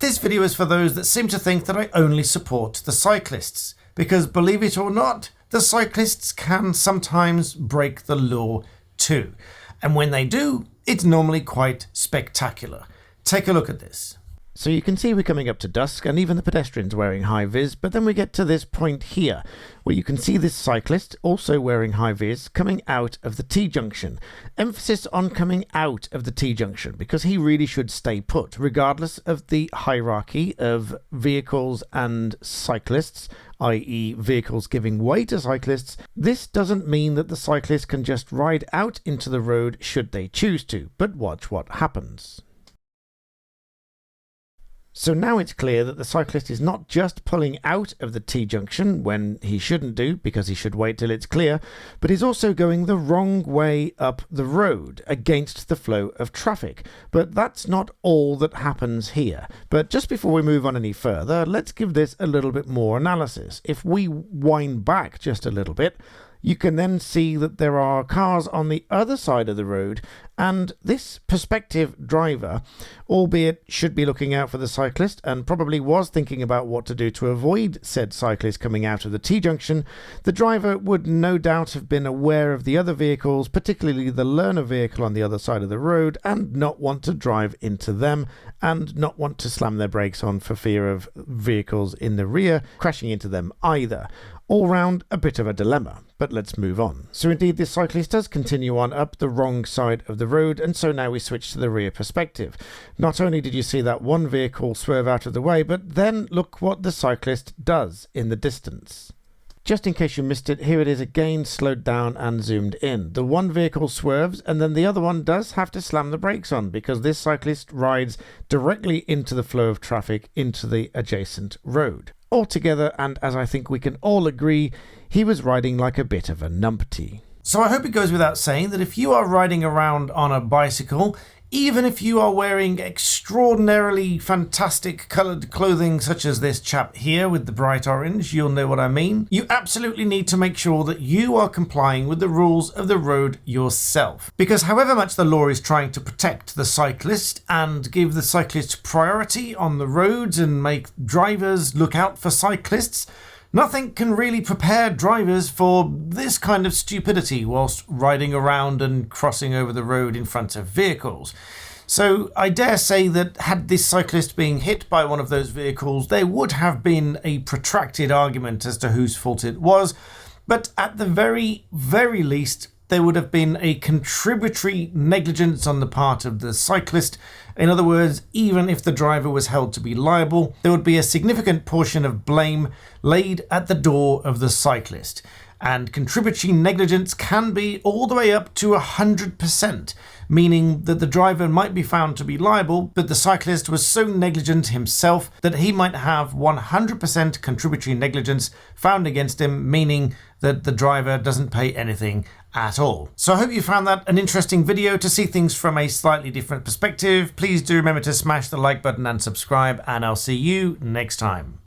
This video is for those that seem to think that I only support the cyclists, because believe it or not, the cyclists can sometimes break the law too. And when they do, it's normally quite spectacular. Take a look at this. So you can see we're coming up to dusk and even the pedestrians wearing high vis, but then we get to this point here where you can see this cyclist also wearing high vis coming out of the T-junction. Emphasis on coming out of the T-junction because he really should stay put regardless of the hierarchy of vehicles and cyclists, i.e. vehicles giving way to cyclists. This doesn't mean that the cyclist can just ride out into the road should they choose to, but watch what happens. So now it's clear that the cyclist is not just pulling out of the T-junction when he shouldn't do because he should wait till it's clear, but is also going the wrong way up the road against the flow of traffic. But that's not all that happens here. But just before we move on any further, let's give this a little bit more analysis. If we wind back just a little bit, you can then see that there are cars on the other side of the road, and this prospective driver, albeit should be looking out for the cyclist and probably was thinking about what to do to avoid said cyclist coming out of the T-junction, the driver would no doubt have been aware of the other vehicles, particularly the learner vehicle on the other side of the road, and not want to drive into them and not want to slam their brakes on for fear of vehicles in the rear crashing into them either. All round a bit of a dilemma, but let's move on. So indeed this cyclist does continue on up the wrong side of the road, and so now we switch to the rear perspective. Not only did you see that one vehicle swerve out of the way, but then look what the cyclist does in the distance. Just in case you missed it, here it is again slowed down and zoomed in. The one vehicle swerves and then the other one does have to slam the brakes on because this cyclist rides directly into the flow of traffic into the adjacent road. Altogether, and as I think we can all agree, he was riding like a bit of a numpty. So I hope it goes without saying that if you are riding around on a bicycle, even if you are wearing extraordinarily fantastic coloured clothing such as this chap here with the bright orange, you'll know what I mean, you absolutely need to make sure that you are complying with the rules of the road yourself. Because however much the law is trying to protect the cyclist and give the cyclist priority on the roads and make drivers look out for cyclists, nothing can really prepare drivers for this kind of stupidity whilst riding around and crossing over the road in front of vehicles. So I dare say that had this cyclist been hit by one of those vehicles, there would have been a protracted argument as to whose fault it was, but at the very, very least, there would have been a contributory negligence on the part of the cyclist. In other words, even if the driver was held to be liable, there would be a significant portion of blame laid at the door of the cyclist. And contributory negligence can be all the way up to 100%, meaning that the driver might be found to be liable, but the cyclist was so negligent himself that he might have 100% contributory negligence found against him, meaning that the driver doesn't pay anything at all. So I hope you found that an interesting video to see things from a slightly different perspective. Please do remember to smash the like button and subscribe, and I'll see you next time.